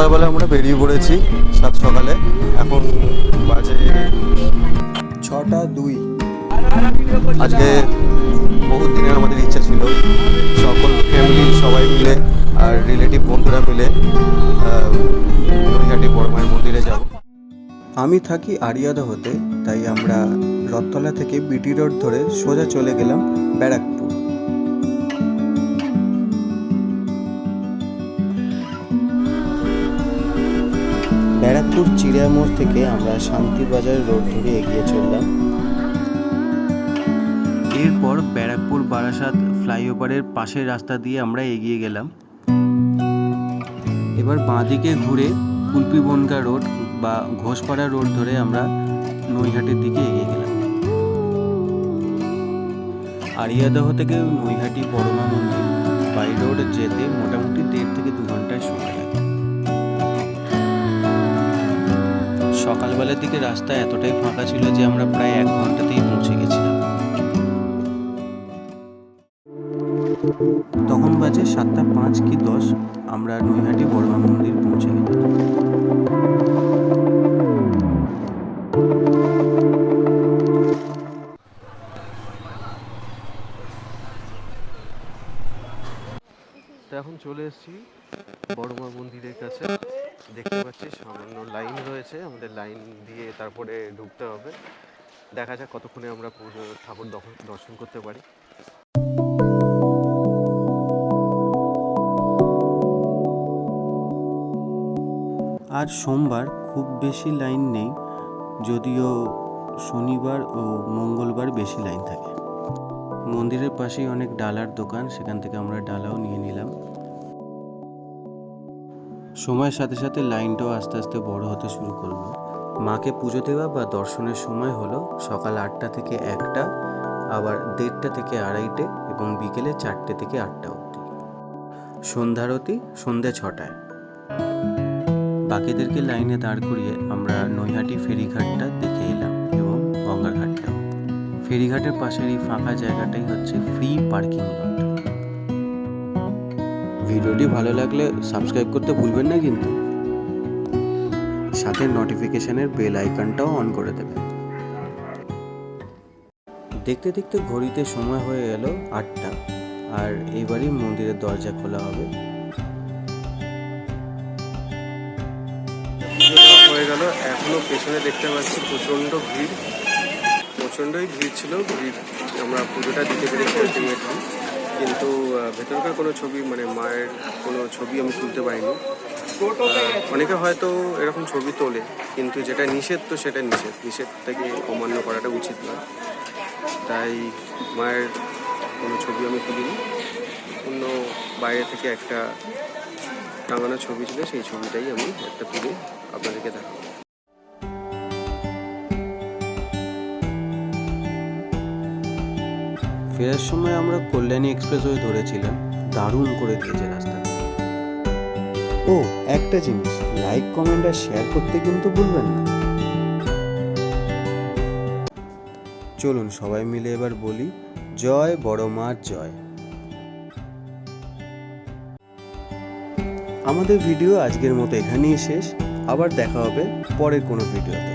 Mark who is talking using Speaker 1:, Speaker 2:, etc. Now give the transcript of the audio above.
Speaker 1: সকালবেলা আমরা বেরিয়ে পড়েছি সাত সকালে। এখন বাজে 6টা 2। আজকে বহুত দিনের আমাদের ইচ্ছা ছিল সকল ফ্যামিলি সবাই মিলে আর রিলেটিভ বন্ধুরা মিলে নৈহাটি বড় মায়ের মন্দিরে যাব। আমি থাকি আড়িয়াদা হতে, তাই আমরা রথতলা থেকে বিটি রোড ধরে সোজা চলে গেলাম ব্যারাকপুর। ব্যারাকপুর চিড়িয়ামোড় থেকে আমরা শান্তিবাজার রোড ধরে এগিয়ে চললাম। এরপর ব্যারাকপুর বারাসাত ফ্লাইওভারের পাশের রাস্তা দিয়ে আমরা এগিয়ে গেলাম। এবার বাঁদিকে ঘুরে কুলপি বনগা রোড বা ঘোষপাড়া রোড ধরে আমরা নৈহাটির দিকে এগিয়ে গেলাম। আড়িয়াদহ থেকে নৈহাটি বড়মা মন্দির বাই রোড যেতে মোটামুটি 1.5 থেকে 2 ঘন্টায় সময় লাগে। সকালবেলার দিকে রাস্তা এতটাই ফাঁকা ছিল যে আমরা প্রায় 1 ঘন্টাতেই পৌঁছে গেছিলাম। তখন বাজে 7টা 5 কি 10, আমরা নৈহাটি বড়মা মন্দির পৌঁছে গেলাম। তো এখন চলে এসেছি বড়মা মন্দিরের কাছে। দেখতে পাচ্ছি সামান্য লাইন রয়েছে, আমাদের লাইন দিয়ে তারপরে ঢুকতে হবে। দেখা যাক কতক্ষণে আমরা পুজো ঠাকুর দর্শন করতে পারি। আর সোমবার খুব বেশি লাইন নেই, যদিও শনিবার ও মঙ্গলবার বেশি লাইন থাকে। মন্দিরের পাশেই অনেক ডালার দোকান, সেখান থেকে আমরা ডালাও নিয়ে নিলাম। সময়ের সাথে সাথে লাইনটাও আস্তে আস্তে বড় হতে শুরু করলো। মাকে পুজো দেওয়া বা দর্শনের সময় হলো সকাল 8টা থেকে 1টা, আবার 1:30 থেকে 2:30 এবং বিকেলে 4টে থেকে 8টা অবধি। সন্ধ্যারতি সন্ধ্যে 6টায়। বাকিদেরকে লাইনে দাঁড় করিয়ে আমরা নৈহাটি ফেরিঘাটটা দেখে এলাম এবং গঙ্গার ঘাটটাও। ফেরিঘাটের পাশের এই ফাঁকা জায়গাটাই হচ্ছে ফ্রি পার্কিং লট। ভিডিওটি ভালো লাগলে সাবস্ক্রাইব করতে ভুলবেন না কিন্তু, সাথে নোটিফিকেশনের বেল আইকনটাও অন করে দেবেন। দেখতে দেখতে ঘড়িতে সময় হয়ে গেল 8টা, আর এইবারই মন্দিরের দরজা খোলা হবে। হয়ে গেল, এখনো পেছনে দেখতে পাচ্ছি প্রচণ্ড ভিড়, প্রচণ্ডই ভিড় ছিল। আমরা পুজোটা দিতে পেরেছি আলটিমেটলি, কিন্তু ভেতরকার কোনো ছবি মানে মায়ের কোনো ছবি আমি তুলতে পারিনি। অনেকে হয়তো এরকম ছবি তোলে, কিন্তু যেটা নিষেধ তো সেটা নিষেধটাকে অমান্য করাটা উচিত নয়। তাই মায়ের কোনো ছবি আমি তুলিনি, অন্য বাইরে থেকে একটা টাঙানো ছবি ছিল, সেই ছবিটাই আমি একটা তুলে আপনাদেরকে দেখাবো। ফেরার সময় আমরা কল্যাণী এক্সপ্রেসওয়ে ধরেছিলাম, দারুণ করে দিয়েছে রাস্তাটা। ও একটা জিনিস, লাইক কমেন্ট আর শেয়ার করতে কিন্তু ভুলবেন না। চলুন সবাই মিলে এবার বলি জয় বড় মার জয়। আমাদের ভিডিও আজকের মতো এখানেই শেষ, আবার দেখা হবে পরের কোনো ভিডিওতে।